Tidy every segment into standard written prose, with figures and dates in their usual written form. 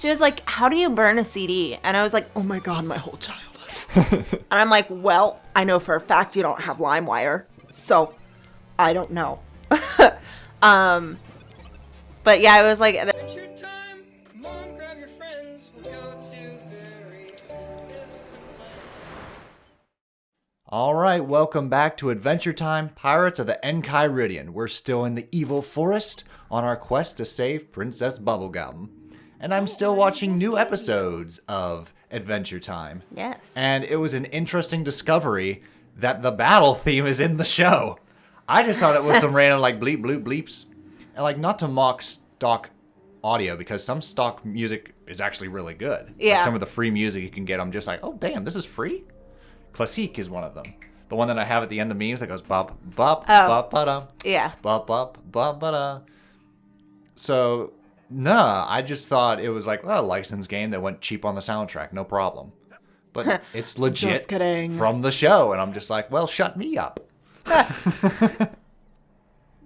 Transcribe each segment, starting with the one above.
She was like, how do you burn a CD? And I was like, oh my God, my whole childhood. And I'm like, well, I know for a fact you don't have LimeWire, so I don't know. But yeah, I was like... Adventure time. Come on, grab your friends. We'll go to very distant land. All right, welcome back to Adventure Time, Pirates of the Enchiridion. We're still in the evil forest on our quest to save Princess Bubblegum. And I'm still watching new episodes of Adventure Time. Yes. And it was an interesting discovery that the battle theme is in the show. I just thought it was some random like bleep, bloop, bleeps. And like not to mock stock audio because some stock music is actually really good. Yeah. Like some of the free music you can get, I'm just like, oh damn, this is free? Classique is one of them. The one that I have at the end of memes that goes bop, bop, bop, ba-da. Yeah. Bop, bop, bop, ba-da. So, nah, I just thought it was like, well, a licensed game that went cheap on the soundtrack, no problem. But it's legit Just kidding. from the show, and I'm just like, well, shut me up.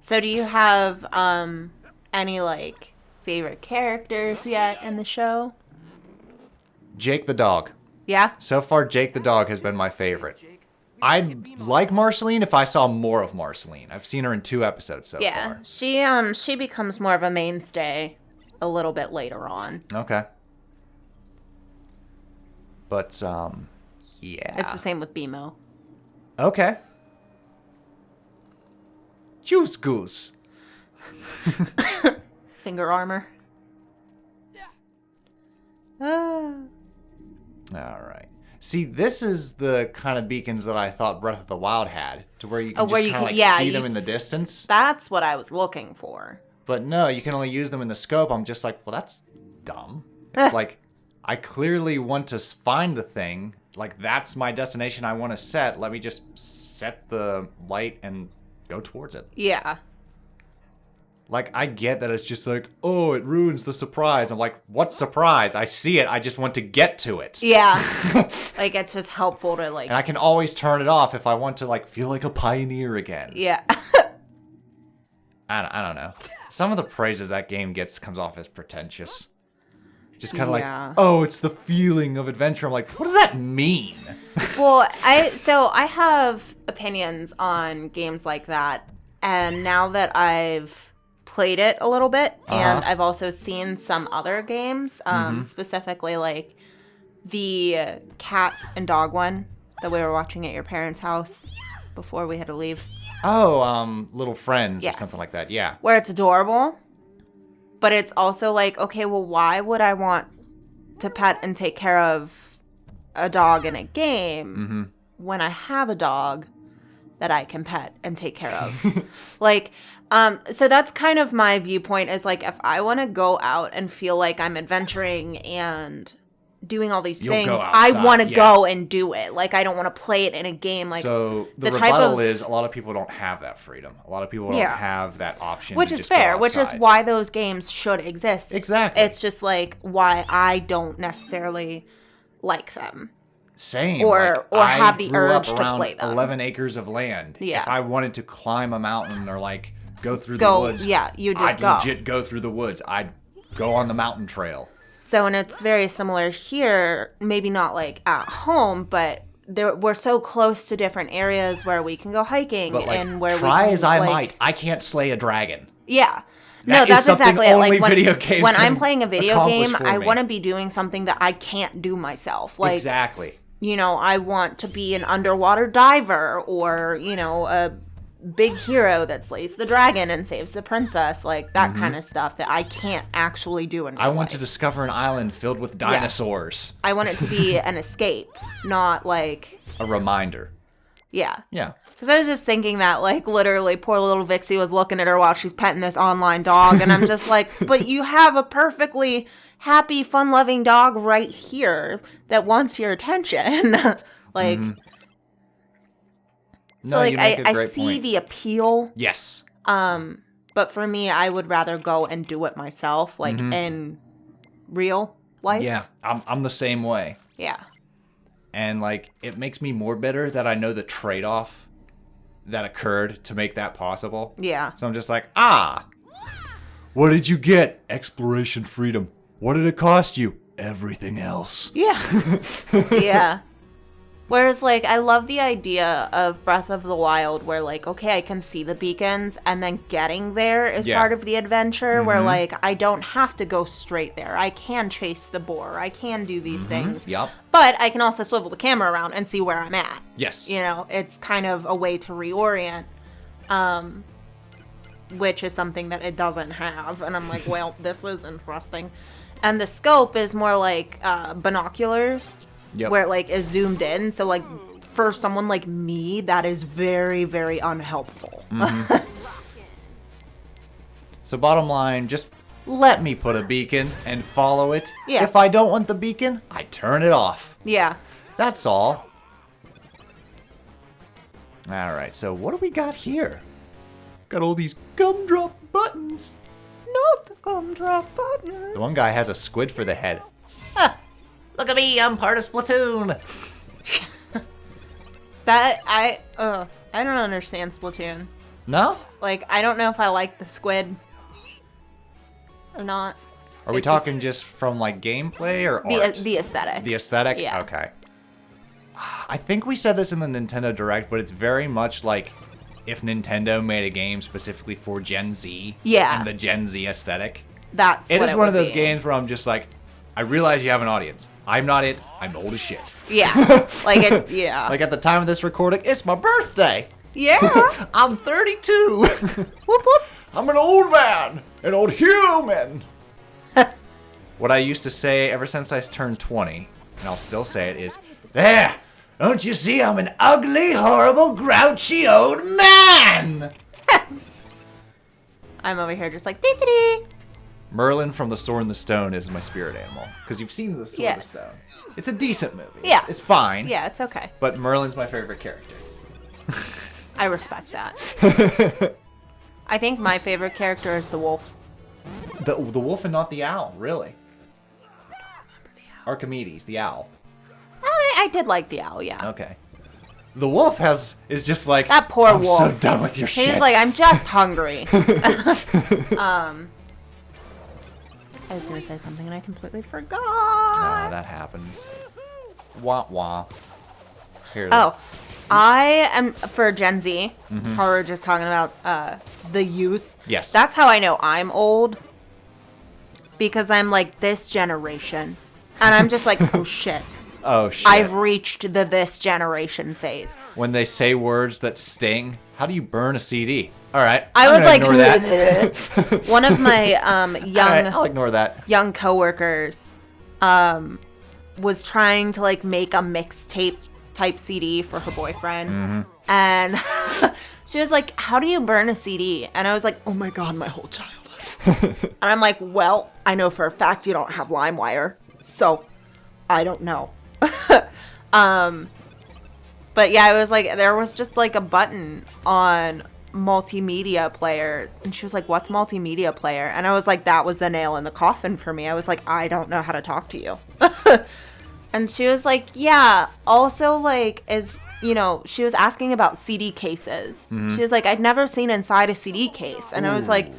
So do you have any like favorite characters yet in the show? Jake the dog. Yeah? So far, Jake the dog has been my favorite. I'd like Marceline if I saw more of Marceline. I've seen her in 2 episodes so far. Yeah, she becomes more of a mainstay a little bit later on. Okay. But, yeah. It's the same with BMO. Okay. Juice Goose. Finger armor. All right. See, this is the kind of beacons that I thought Breath of the Wild had, to where you can just kind of like see them in the distance. That's what I was looking for. But no, you can only use them in the scope. I'm just like, well, that's dumb. It's like, I clearly want to find the thing. Like, that's my destination I want to set. Let me just set the light and go towards it. Yeah. Like, I get that it's just like, oh, it ruins the surprise. I'm like, what surprise? I see it. I just want to get to it. Yeah. Like, it's just helpful to, like... And I can always turn it off if I want to, like, feel like a pioneer again. Yeah. I don't know. Some of the praises that game gets comes off as pretentious. Just kind of like, oh, it's the feeling of adventure. I'm like, what does that mean? Well, I have opinions on games like that. And now that I've played it a little bit, and I've also seen some other games, specifically like the cat and dog one that we were watching at your parents' house before we had to leave. Oh, Little Friends or something like that, yeah. Where it's adorable, but it's also like, okay, well, why would I want to pet and take care of a dog in a game when I have a dog that I can pet and take care of? Like, so that's kind of my viewpoint is like, if I want to go out and feel like I'm adventuring and doing all these things, I want to go and do it. Like, I don't want to play it in a game. Like, so the rebuttal is a lot of people don't have that freedom. A lot of people don't have that option. Which is fair, which is why those games should exist. Exactly. It's just like why I don't necessarily like them. Same. Or have the urge to play them. 11 acres of land. Yeah. If I wanted to climb a mountain or like go through the woods, I'd legit go through the woods. I'd go on the mountain trail. So, and it's very similar here, maybe not like at home, but we're so close to different areas where we can go hiking, but like, and where try we can, as I might, I can't slay a dragon. Yeah. That that's exactly it. Like when I'm playing a video game, I want to be doing something that I can't do myself. Like, exactly. You know, I want to be an underwater diver, or, you know, a big hero that slays the dragon and saves the princess, like that kind of stuff that I can't actually do in real life. I want to discover an island filled with dinosaurs. Yeah. I want it to be an escape, not like a reminder. Yeah. Yeah. Because I was just thinking that, like, literally poor little Vixie was looking at her while she's petting this online dog, and I'm just like, but you have a perfectly happy, fun-loving dog right here that wants your attention. Like, so, like, I see the appeal. Yes. But for me, I would rather go and do it myself, like, in real life. Yeah, I'm the same way. Yeah. And, like, it makes me more bitter that I know the trade-off that occurred to make that possible. Yeah. So I'm just like, what did you get? Exploration freedom. What did it cost you? Everything else. Yeah. Yeah. Whereas, like, I love the idea of Breath of the Wild where, like, okay, I can see the beacons and then getting there is part of the adventure where, like, I don't have to go straight there. I can chase the boar. I can do these things. Yep. But I can also swivel the camera around and see where I'm at. Yes. You know, it's kind of a way to reorient, which is something that it doesn't have. And I'm like, well, this is interesting. And the scope is more like binoculars. Yep. Where it, like, is zoomed in. So, like, for someone like me, that is very, very unhelpful. So bottom line, just let me put a beacon and follow it. Yeah. If I don't want the beacon, I turn it off. Yeah. That's all. Alright, so what do we got here? Got all these gumdrop buttons. Not the gumdrop buttons. The one guy has a squid for the head. Look at me, I'm part of Splatoon. I don't understand Splatoon. No? Like, I don't know if I like the squid or not. Are we talking just from, like, gameplay or art? The aesthetic. The aesthetic? Yeah. Okay. I think we said this in the Nintendo Direct, but it's very much like if Nintendo made a game specifically for Gen Z. Yeah. And the Gen Z aesthetic. That's It what is one would of those be. games where I'm just like, I realize you have an audience. I'm not it. I'm old as shit. Yeah. Like, it, yeah. Like at the time of this recording, it's my birthday. Yeah. I'm 32. Whoop, whoop. I'm an old man. An old human. What I used to say ever since I turned 20, and I'll still say it, is, there, don't you see I'm an ugly, horrible, grouchy old man? I'm over here just like, dee-dee-dee. Merlin from The Sword and the Stone is my spirit animal. Because you've seen The Sword Yes. and the Stone. It's a decent movie. Yeah. It's fine. Yeah, it's okay. But Merlin's my favorite character. I respect that. I think my favorite character is the wolf. The wolf and not the owl, really. Archimedes, the owl. I did like the owl, yeah. Okay. The wolf is just like, That poor I'm wolf. so done with your shit. He's like, I'm just hungry. I was going to say something and I completely forgot. Ah, that happens. Wah wah. Here. Oh, I am, for Gen Z, how we're just talking about the youth. Yes. That's how I know I'm old. Because I'm like this generation. And I'm just like, oh shit. Oh shit. I've reached the this generation phase. When they say words that sting, how do you burn a CD? All right. I I'm was gonna like, ignore that. one of my All right, young I'll ignore that. young coworkers was trying to like make a mixtape type CD for her boyfriend. And she was like, how do you burn a CD? And I was like, oh my God, my whole childhood. And I'm like, well, I know for a fact you don't have LimeWire, so I don't know. But yeah, it was like, there was just like a button on multimedia player, and she was like, what's multimedia player? And I was like, that was the nail in the coffin for me. I was like, I don't know how to talk to you. And she was like, yeah, also like, is, you know, she was asking about CD cases. She was like, I'd never seen inside a CD case. And I was like,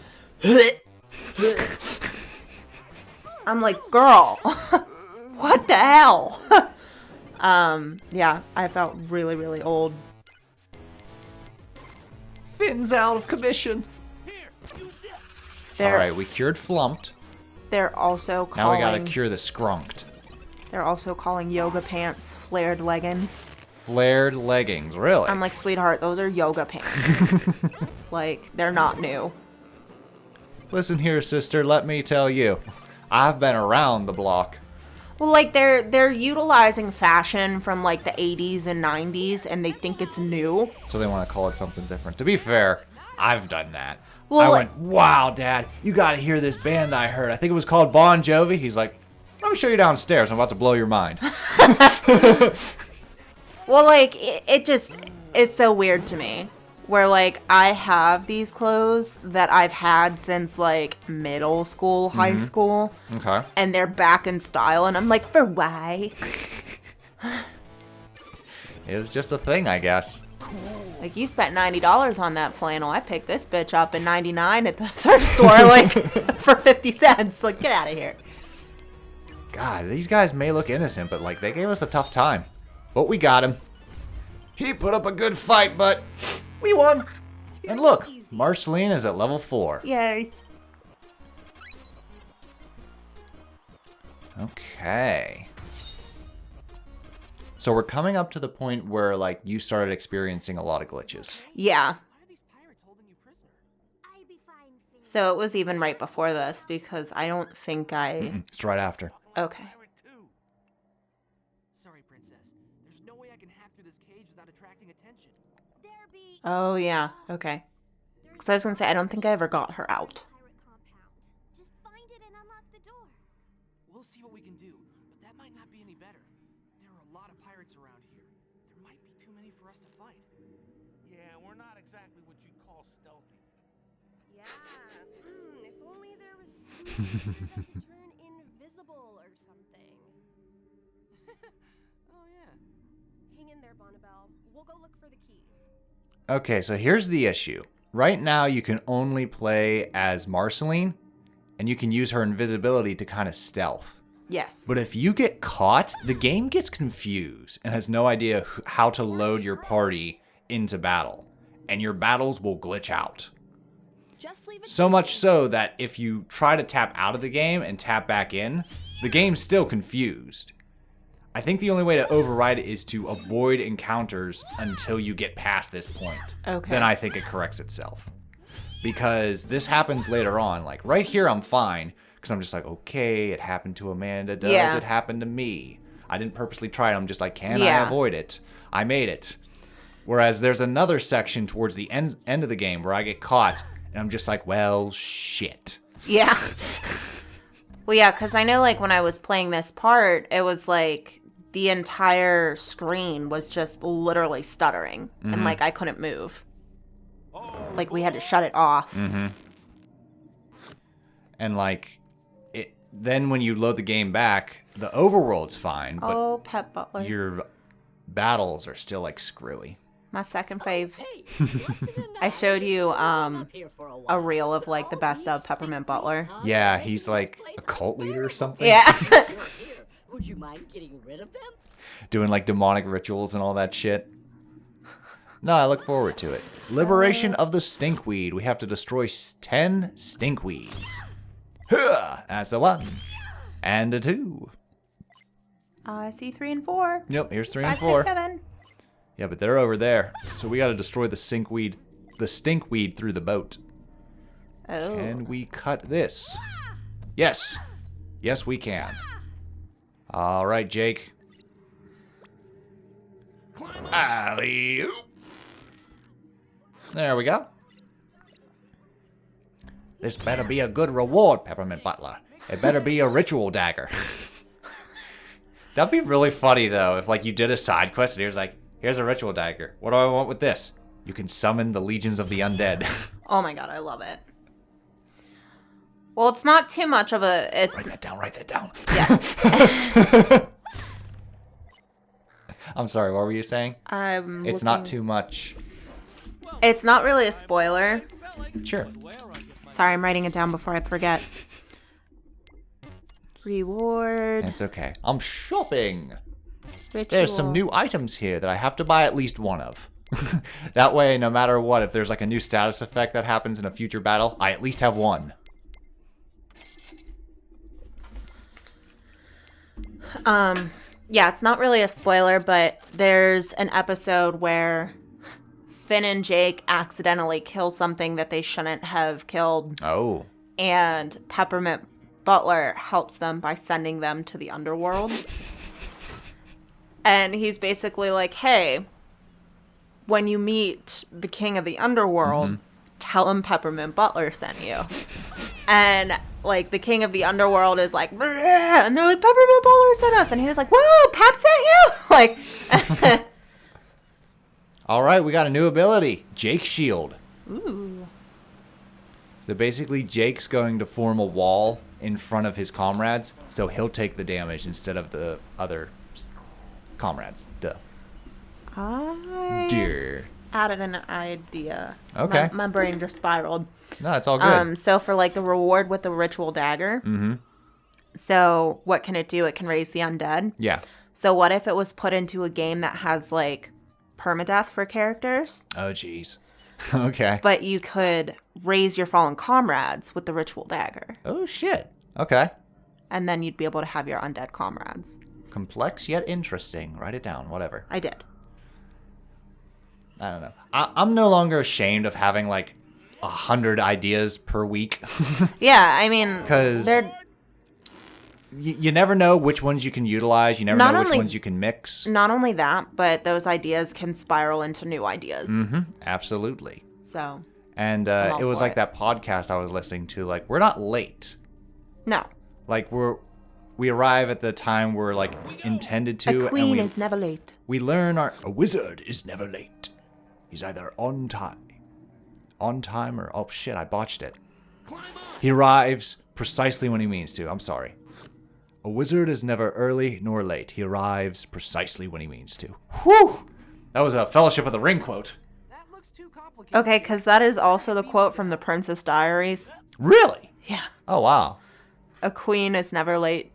I'm like, girl, what the hell? Yeah, I felt really, really old. Finn's out of commission. They're, All right, we cured flumped. They're also Now we calling. gotta cure the skrunked. They're also calling yoga pants flared leggings. Flared leggings, really? I'm like, sweetheart, those are yoga pants. Like, they're not new. Listen here, sister, let me tell you. I've been around the block. Well, like, they're utilizing fashion from like the 80s and 90s, and they think it's new. So they want to call it something different. To be fair, I've done that. Well, I went, wow, Dad, you gotta hear this band I heard. I think it was called Bon Jovi. He's like, let me show you downstairs. I'm about to blow your mind. Well, like, it just is so weird to me. Where, like, I have these clothes that I've had since, like, middle school, high school. Okay. And they're back in style, and I'm like, for why? It was just a thing, I guess. Like, you spent $90 on that flannel. I picked this bitch up in $99 at the thrift store, like, for 50 cents. Like, get out of here. God, these guys may look innocent, but like they gave us a tough time. But we got him. He put up a good fight, but we won. And look, Marceline is at level 4. Yay. Okay. So we're coming up to the point where like you started experiencing a lot of glitches. Yeah. So it was even right before this because I don't think I... It's right after. Okay. Sorry, Princess. There's no way I can hack through this cage without attracting attention. Oh, yeah. Okay. Because I was going to say, I don't think I ever got her out. Just find it and unlock the door. We'll see what we can do, but that might not be any better. There are a lot of pirates around here. There might be too many for us to fight. Yeah, we're not exactly what you'd call stealthy. Yeah. If only there was something that could turn invisible or something. Oh, yeah. Hang in there, Bonnabelle. We'll go look for the key. Okay, so here's the issue. Right now, you can only play as Marceline, and you can use her invisibility to kind of stealth. Yes. But if you get caught, the game gets confused and has no idea how to load your party into battle, and your battles will glitch out. Just leave it. So much so that if you try to tap out of the game and tap back in, the game's still confused. I think the only way to override it is to avoid encounters until you get past this point. Okay. Then I think it corrects itself. Because this happens later on. Like, right here, I'm fine. Because I'm just like, okay, it happened to Amanda. Does Yeah. it happen to me? I didn't purposely try it. I'm just like, can I Yeah. avoid it? I made it. Whereas there's another section towards the end of the game where I get caught. And I'm just like, well, shit. Yeah. Well, yeah, because I know, like, when I was playing this part, it was like the entire screen was just literally stuttering. And, like, I couldn't move. Like, we had to shut it off. And like, then when you load the game back, the overworld's fine, but Oh, Pet Butler. your battles are still like screwy. My second fave. I showed you a reel of, like, the best of Peppermint Butler. Yeah, he's like a cult leader or something. Yeah. Would you mind getting rid of them? Doing like demonic rituals and all that shit. No, I look forward to it. Liberation of the stinkweed. We have to destroy 10 stinkweeds. Huh, that's a 1. And a 2. I see 3 and 4. Yep, here's 3 and 5, 4. 6, 7. Yeah, but they're over there. So we got to destroy the stinkweed through the boat. Oh. Can we cut this? Yes. Yes, we can. All right, Jake. Alley-oop. There we go. This better be a good reward, Peppermint Butler. It better be a ritual dagger. That'd be really funny, though, if like you did a side quest and he was like, here's a ritual dagger. What do I want with this? You can summon the legions of the undead. Oh my god, I love it. Well, it's not too much of a... It's Write that down, write that down. Yeah. I'm sorry, what were you saying? It's not too much. It's not really a spoiler. Sure. Sorry, I'm writing it down before I forget. Reward. It's okay. I'm shopping. Ritual. There's some new items here that I have to buy at least one of. That way, no matter what, if there's like a new status effect that happens in a future battle, I at least have one. Yeah, it's not really a spoiler, but there's an episode where Finn and Jake accidentally kill something that they shouldn't have killed. Oh. And Peppermint Butler helps them by sending them to the underworld. And he's basically like, hey, when you meet the king of the underworld, tell him Peppermint Butler sent you. And, like, the king of the underworld is like, "Bleh," and they're like, Peppermint Butler sent us. And he was like, whoa, Pep sent you? Like, All right, we got a new ability. Jake Shield. ooh. So basically, Jake's going to form a wall in front of his comrades, so he'll take the damage instead of the other comrades. Duh. I Dear. added an idea. Okay. My brain just spiraled. No, it's all good. So for, like, the reward with the ritual dagger, So what can it do? It can raise the undead. Yeah. So what if it was put into a game that has like permadeath for characters, Oh, jeez. Okay. but you could raise your fallen comrades with the ritual dagger, Oh, shit. Okay. and then you'd be able to have your undead comrades. Complex yet interesting. Write it down. Whatever. I did. I don't know. I'm no longer ashamed of having like 100 ideas per week. Yeah, I mean, 'Cause- they're You never know which ones you can utilize. You never Not know which only- ones you can mix. not only that, but those ideas can spiral into new ideas. Absolutely. So, And all it was for like it. that podcast I was listening to. Like, we're not late. no. Like, we arrive at the time we're like intended to. A queen and is never late. we learn a wizard is never late. He's either on time or, oh shit, I botched it. He arrives precisely when he means to. I'm sorry. A wizard is never early nor late. He arrives precisely when he means to. Whew! That was a Fellowship of the Ring quote. That looks too complicated. Okay, because that is also the quote from the Princess Diaries. Really? Yeah. Oh, wow. A queen is never late.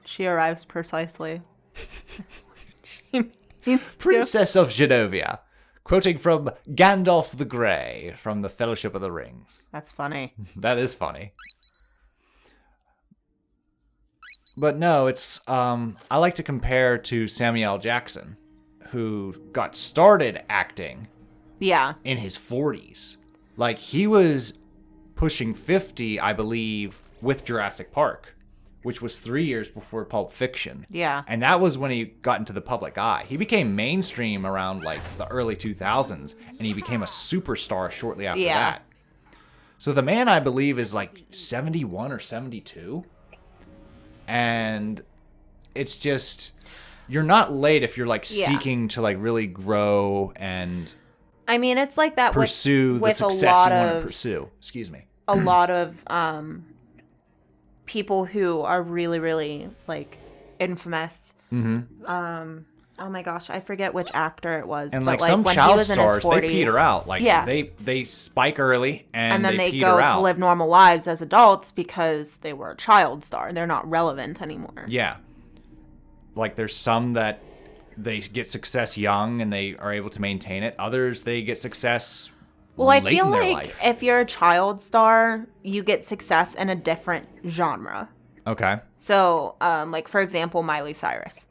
She arrives precisely. She means to. Princess of Genovia. Quoting from Gandalf the Grey from the Fellowship of the Rings. That's funny. That is funny. But no, it's I like to compare to Samuel L. Jackson, who got started acting Yeah. in his 40s. Like, he was pushing 50, I believe, with Jurassic Park, which was 3 years before Pulp Fiction. Yeah. And that was when he got into the public eye. He became mainstream around like the early 2000s, and he became a superstar shortly after Yeah. that. So the man, I believe, is like 71 or 72. And it's just, you're not late if you're like Yeah. seeking to like really grow and I mean, it's like that pursue the with a success lot you want to of pursue. Excuse me. a lot of people who are really, really like infamous. Oh my gosh, I forget which actor it was. And but like some when he child was in his stars, 40s, they peter out. Like yeah. they spike early and then they peter go out. to live normal lives as adults because they were a child star. They're not relevant anymore. Yeah. Like there's some that they get success young and they are able to maintain it. Others, they get success Well, I late feel in their like life. if you're a child star, you get success in a different genre. Okay. So, like for example, Miley Cyrus,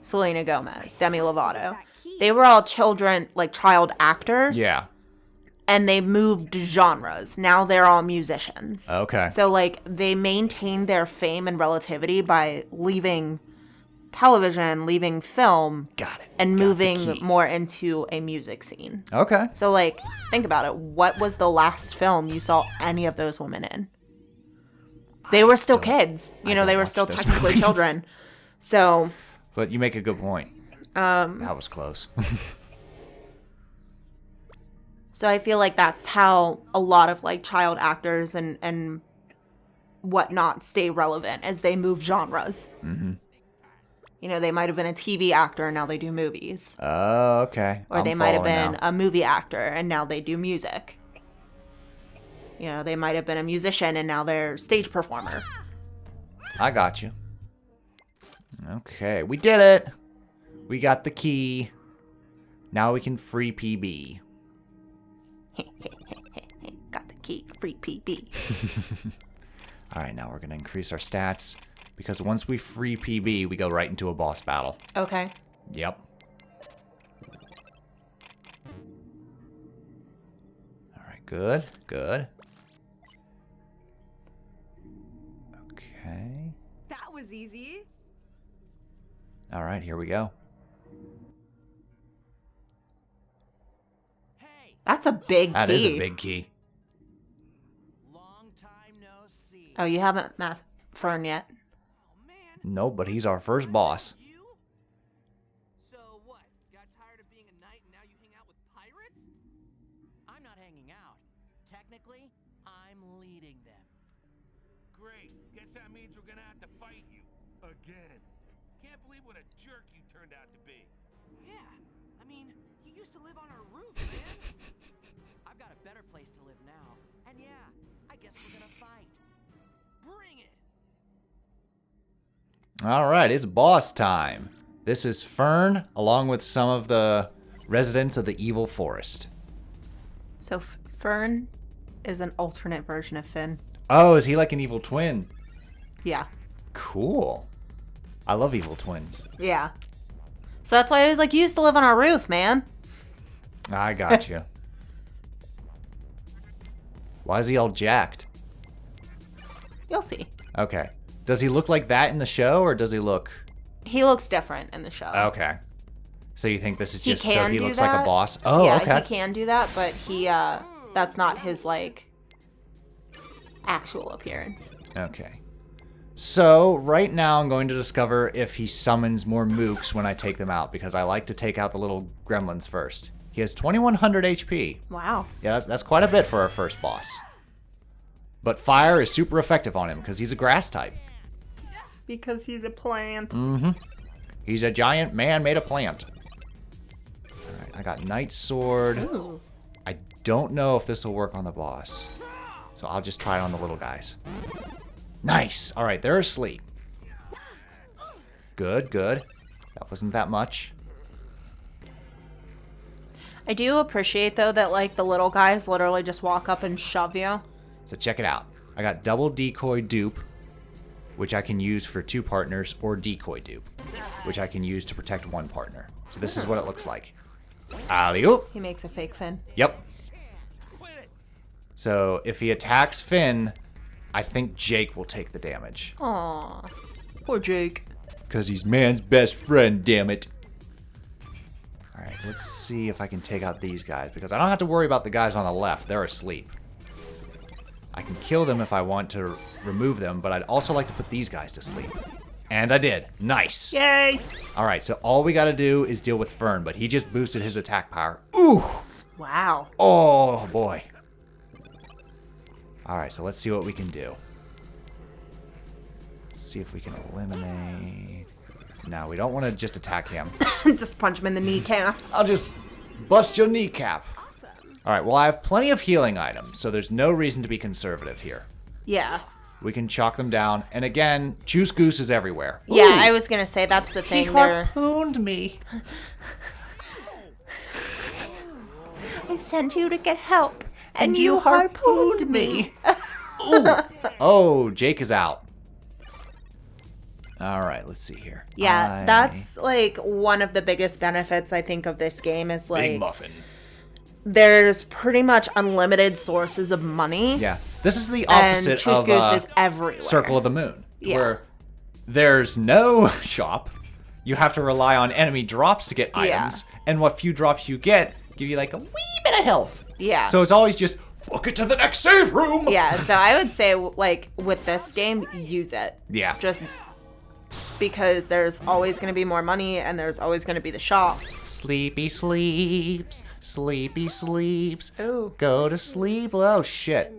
Selena Gomez, Demi Lovato. They were all children, like child actors. Yeah. And they moved genres. Now they're all musicians. Okay. So, like, they maintained their fame and relativity by leaving television, leaving film, Got it. and Got the moving key. more into a music scene. Okay. So, like, think about it. What was the last film you saw any of those women in? They were still kids. You know, don't they were watch still those technically movies. children. So, But you make a good point. That was close. so I feel like that's how a lot of, like, child actors and whatnot stay relevant as they move genres. Mm-hmm. You know, they might have been a TV actor and now they do movies. Oh, okay. Or they might have been a movie actor and now they do music. You know, they might have been a musician and now they're stage performer. I got you. Okay, we did it. We got the key. Now we can free PB. Got the key, free PB. All right, now we're going to increase our stats because once we free PB, we go right into a boss battle. Okay. Yep. All right, good, good. Okay. That was easy. All right, here we go. Hey, That's a big That key. is a big key. long time no see. Oh, you haven't met Fern yet? Oh man, No, but he's our first boss. you? So what? Got tired of being a knight and now you hang out with pirates? I'm not hanging out. Technically, I'm leading them. Great. Guess that means we're gonna have to fight you. Again. Can't believe what a jerk you turned out to be. Yeah, I mean, you used to live on our roof, man. I've got a better place to live now. And yeah, I guess we're gonna fight. Bring it! All right, it's boss time. This is Fern, along with some of the residents of the evil forest. So Fern is an alternate version of Finn. Oh, is he like an evil twin? Yeah. Cool. I love evil twins. Yeah. So that's why I was like, you used to live on our roof, man. I got you. Why is he all jacked? You'll see. Okay. Does he look like that in the show, or does he look... He looks different in the show. Okay. So you think this is He just so can he do looks like a that. boss? Oh, yeah, okay. he can do that, but he, that's not his, like, actual appearance. Okay. So, right now I'm going to discover if he summons more mooks when I take them out, because I like to take out the little gremlins first. He has 2100 HP. Wow. Yeah, that's quite a bit for our first boss. But fire is super effective on him, because he's a grass type. Because he's a plant. Mm-hmm. He's a giant man made of plant. Alright, I got Knight Sword. Ooh. I don't know if this will work on the boss. So I'll just try it on the little guys. Nice! Alright, they're asleep. Good, good. That wasn't that much. I do appreciate, though, that, like, the little guys literally just walk up and shove you. So check it out. I got double decoy dupe, which I can use for 2 partners, or decoy dupe, which I can use to protect 1 partner. So this is what it looks like. Alley-oop! He makes a fake Finn. Yep. So if he attacks Finn, I think Jake will take the damage. Aw. Poor Jake. Because he's man's best friend, damn it. Alright, let's see if I can take out these guys, because I don't have to worry about the guys on the left. They're asleep. I can kill them if I want to remove them, but I'd also like to put these guys to sleep. And I did. Nice. Yay! Alright, so all we gotta do is deal with Fern, but he just boosted his attack power. Ooh! Wow. Oh, boy. Alright, so let's see what we can do. Let's see if we can eliminate... No, we don't want to just attack him. Just punch him in the kneecaps. I'll just bust your kneecap. Alright, well I have plenty of healing items, so there's no reason to be conservative here. Yeah. We can chalk them down, and again, Juice Goose is everywhere. Yeah, Ooh, I was gonna say that's the thing. he They're... harpooned me. I sent you to get help, and you harpooned me. Ooh. Oh, Jake is out. Alright, let's see here. Yeah, that's like one of the biggest benefits I think of this game is Big like muffin. there's pretty much unlimited sources of money. Yeah, this is the And opposite Choose of Goose is everywhere. Circle of the Moon, Yeah. where there's no shop. You have to rely on enemy drops to get items, and what few drops you get give you like a wee bit of health. Yeah. So it's always just book it to the next save room. Yeah, so I would say like with this game, use it. Yeah. Just because there's always going to be more money and there's always going to be the shop. Sleepy sleeps, sleepy sleeps. Ooh. Go to sleep. Oh shit.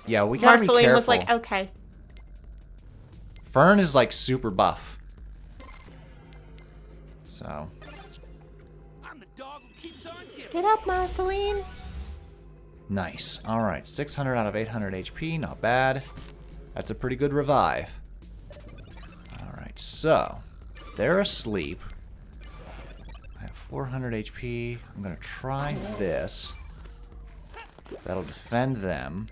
Yeah, we gotta be Marceline careful. was like, okay. Fern is like super buff. So. I'm the dog who keeps on giving. Get up, Marceline. Nice. Alright, 600 out of 800 HP, not bad. That's a pretty good revive. Alright, so, they're asleep. I have 400 HP. I'm gonna try this. That'll defend them.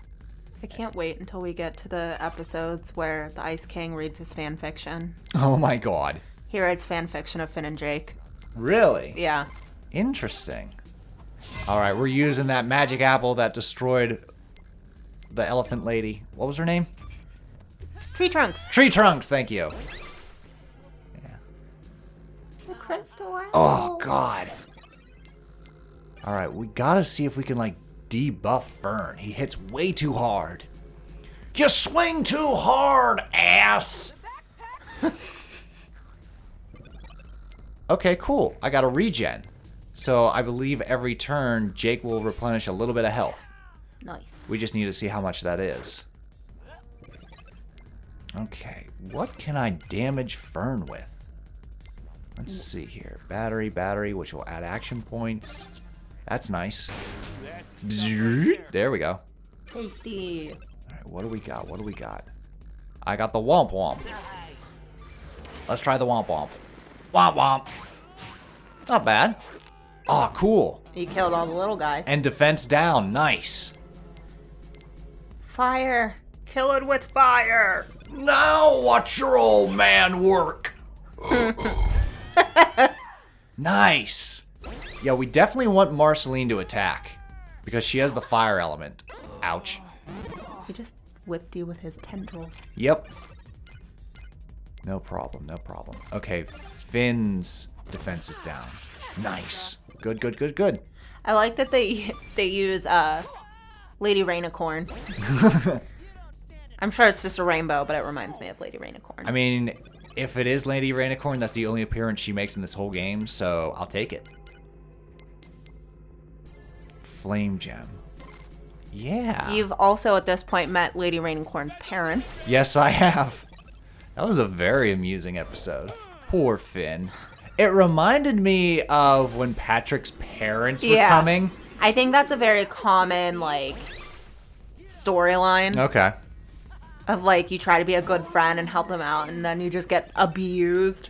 I can't wait until we get to the episodes where the Ice King reads his fan fiction. Oh my god. He writes fan fiction of Finn and Jake. Really? Yeah. Interesting. Alright, we're using that magic apple that destroyed the elephant lady. What was her name? Tree trunks. Tree Trunks, thank you. The crystal apple. Oh, God. Alright, we gotta see if we can, like, debuff Fern. He hits way too hard. You swing too hard, ass! Okay, cool. I got a regen. So I believe every turn, Jake will replenish a little bit of health. Nice. We just need to see how much that is. Okay, what can I damage Fern with? Let's see here. Battery, battery, which will add action points. That's nice. There we go. Tasty. Alright, what do we got? What do we got? I got the Womp Womp. Let's try the womp womp. Womp womp. Not bad. Oh, cool. You killed all the little guys. And defense down. Nice. Fire. Kill it with fire. Now watch your old man work. Nice. Yeah, we definitely want Marceline to attack because she has the fire element. Ouch. He just whipped you with his tendrils. Yep. No problem, no problem. Okay, Finn's defense is down. Nice. Good, good, good, good. I like that they use Lady Rainicorn. I'm sure it's just a rainbow, but it reminds me of Lady Rainicorn. I mean, if it is Lady Rainicorn, that's the only appearance she makes in this whole game, so I'll take it. Flame Gem. Yeah. You've also at this point met Lady Rainicorn's parents. Yes, I have. That was a very amusing episode. Poor Finn. It reminded me of when Patrick's parents were coming. I think that's a very common, like, storyline. Okay. Of, like, you try to be a good friend and help them out, and then you just get abused.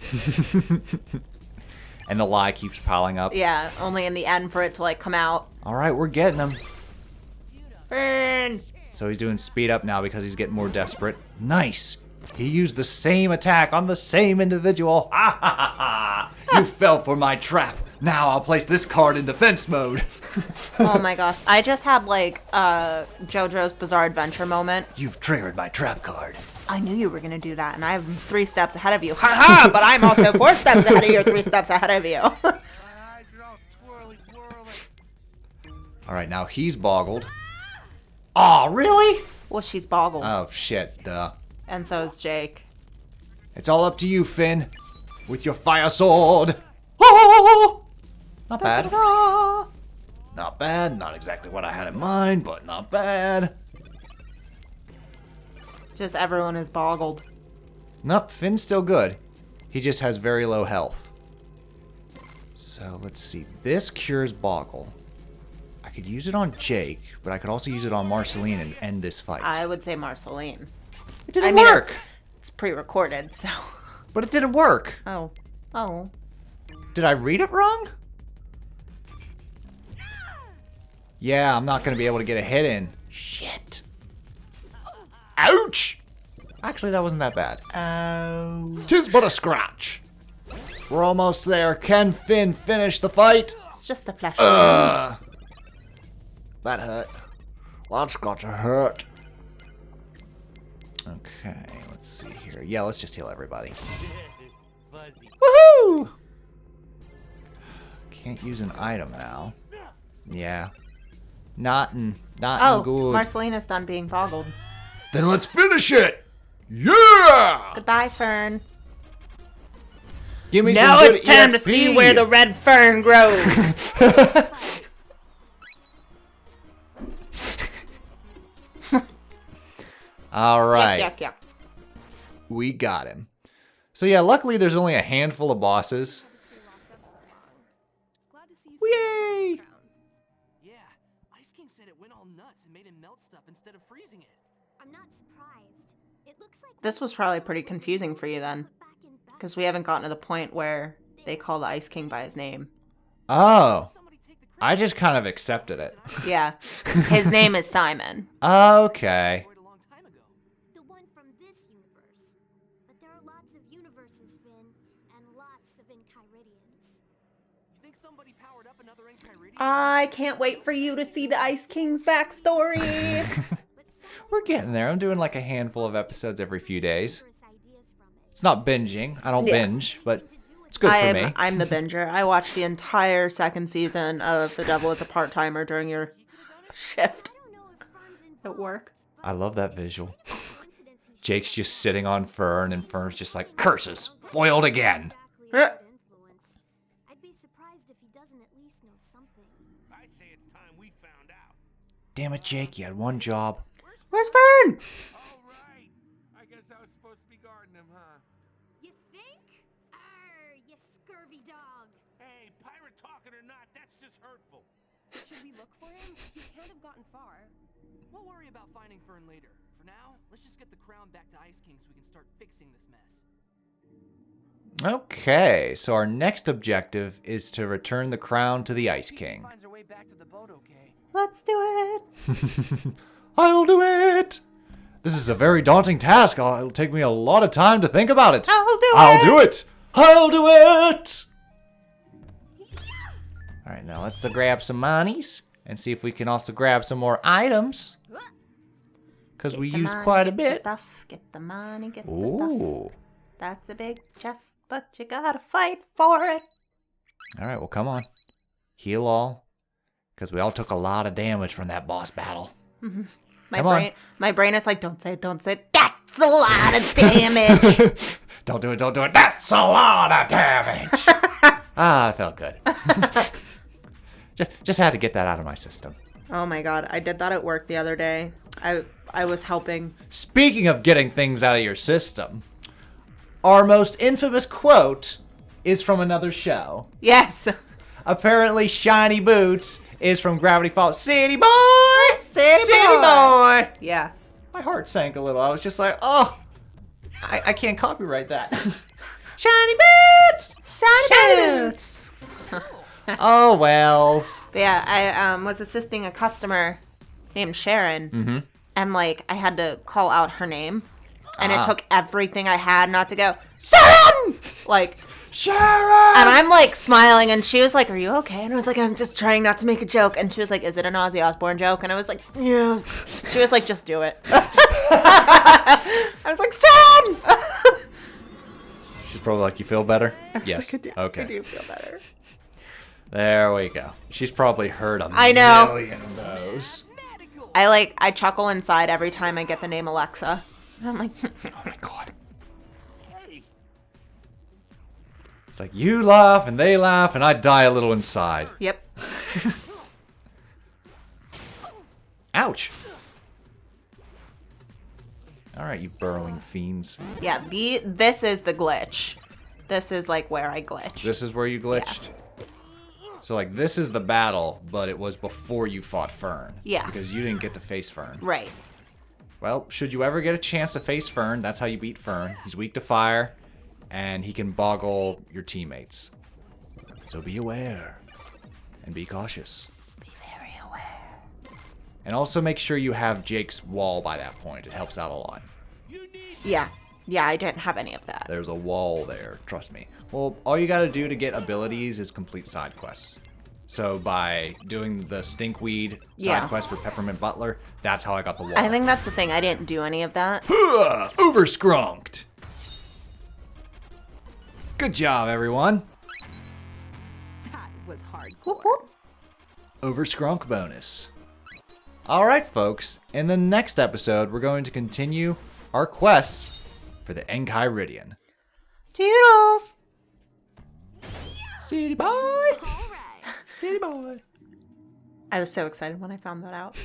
And the lie keeps piling up. Yeah, only in the end for it to, like, come out. All right, we're getting him. Fern! So he's doing speed up now because he's getting more desperate. Nice. He used the same attack on the same individual. Ha ha ha ha! You fell for my trap. Now I'll place this card in defense mode. Oh my gosh. I just had, like, JoJo's Bizarre Adventure moment. You've triggered my trap card. I knew you were going to do that, and I'm 3 steps ahead of you. Ha ha! But I'm also 4 steps ahead of you, 3 steps ahead of you. My eyes are all twirly, whirly. All right, now he's boggled. Aw, really? Well, she's boggled. Oh, shit, duh. And so is Jake. It's all up to you, Finn. With your fire sword. Oh! Not bad. Not bad. Not exactly what I had in mind, but not bad. Just everyone is boggled. Nope, Finn's still good. He just has very low health. So let's see. This cures Boggle. I could use it on Jake, but I could also use it on Marceline and end this fight. I would say Marceline. It didn't work. It's pre-recorded, so. But it didn't work. Oh. Oh. Did I read it wrong? Yeah, I'm not going to be able to get a hit in. Shit. Ouch! Actually, that wasn't that bad. Oh. 'Tis but a scratch. We're almost there. Can Finn finish the fight? It's just a flesh wound. That hurt. That's got to hurt. Okay, let's see here. Yeah, let's just heal everybody. Fuzzy. Woohoo! Can't use an item now. Yeah. Not Oh, good. Marceline is done being boggled. Then let's finish it! Yeah! Goodbye, Fern. Give me Now some good it's time to EXP. see where the red fern grows. All right. Yuck, yuck, yuck. We got him. So yeah, luckily there's only a handful of bosses. Stay locked up so long. Glad to see you Yay! still crown. Yeah, Ice King said it went all nuts and made him melt stuff instead of freezing it. I'm not surprised. It looks like This was probably pretty confusing for you then, because we haven't gotten to the point where they call the Ice King by his name. Oh. Somebody take the I just kind of accepted it. Yeah. His name is Simon. Okay. a long time ago. the one from this universe. But there are lots of universes, Finn, and lots of Enchiridions. You think somebody powered up another Enchiridion? I can't wait for you to see the Ice King's backstory. We're getting there. I'm doing like a handful of episodes every few days. Ideas from it. It's not binging. I don't Yeah. binge, but it's good for me. I'm the binger. I watched the entire 2nd season of The Devil is a Part-Timer during your shift I don't know if Fern's at involved. work. I love that visual. Coincidence he Jake's just sitting on Fern, and Fern's just like, curses, foiled again. exactly a good influence. I'd be surprised if he doesn't at least know something. I say it's time we found out. Damn it, Jake, you had one job. Where's Fern? All right. I guess I was supposed to be guarding him, huh? You think? Arr, you scurvy dog. Hey, pirate talking or not, that's just hurtful. Should we look for him? He can't have gotten far. We'll worry about finding Fern later. For now, let's just get the crown back to Ice King so we can start fixing this mess. Okay, so our next objective is to return the crown to the Ice King. Finds her way back to the boat, okay? Let's do it. I'll do it! This is a very daunting task. It'll take me a lot of time to think about it. I'll do I'll it. do it! I'll do it! Alright, now let's grab some monies and see if we can also grab some more items. Because we Get the used money, quite a get the bit. stuff, get the money, get the stuff. Ooh. That's a big chest, but you gotta fight for it. Alright, well, come on. Heal all. Because we all took a lot of damage from that boss battle. Come on. My brain is like, don't say it, don't say it. That's a lot of damage. Don't do it, don't do it. That's a lot of damage. It felt good. just had to get that out of my system. Oh my god, I did that at work the other day. I was helping. Speaking of getting things out of your system, our most infamous quote is from another show. Yes. Apparently, Shiny Boots is from Gravity Falls. City boy! City boy! Yeah. My heart sank a little. I was just like, oh, I can't copyright that. Shiny Boots! Shiny boots. Oh, wells. But yeah, I was assisting a customer named Sharon, and like I had to call out her name, and it took everything I had not to go Sharon, like Sharon! And I'm like smiling, and she was like, "Are you okay?" And I was like, "I'm just trying not to make a joke." And she was like, "Is it an Ozzy Osbourne joke?" And I was like, "Yes." She was like, "Just do it." I was like, "Sharon!" She's probably like, you feel better? Yes. Like, Okay. I do feel better. There we go. She's probably heard I know. million of those. I chuckle inside every time I get the name Alexa. And I'm like, Oh my god. It's like you laugh and they laugh and I die a little inside. "Yep." Ouch. Alright, you burrowing fiends. Yeah, this is the glitch. This is like where I glitch. This is where you glitched? So like this is the battle, but it was before you fought Fern. Yeah. Because you didn't get to face Fern. Right. Well, should you ever get a chance to face Fern, that's how you beat Fern. He's weak to fire, and he can boggle your teammates. So be aware, and be cautious. Be very aware. And also make sure you have Jake's wall by that point. It helps out a lot. Yeah. Yeah, I didn't have any of that. There's a wall there, trust me. Well, all you gotta do to get abilities is complete side quests. So by doing the stinkweed side quest for Peppermint Butler, that's how I got the wall. I think that's the thing. I didn't do any of that. Overskrunked! Good job, everyone. That was hardcore. Whoop, whoop. Overskrunk bonus. Alright, folks. In the next episode, we're going to continue our quests for the Enchiridion. Toodles! City boy! All right. City boy! I was so excited when I found that out.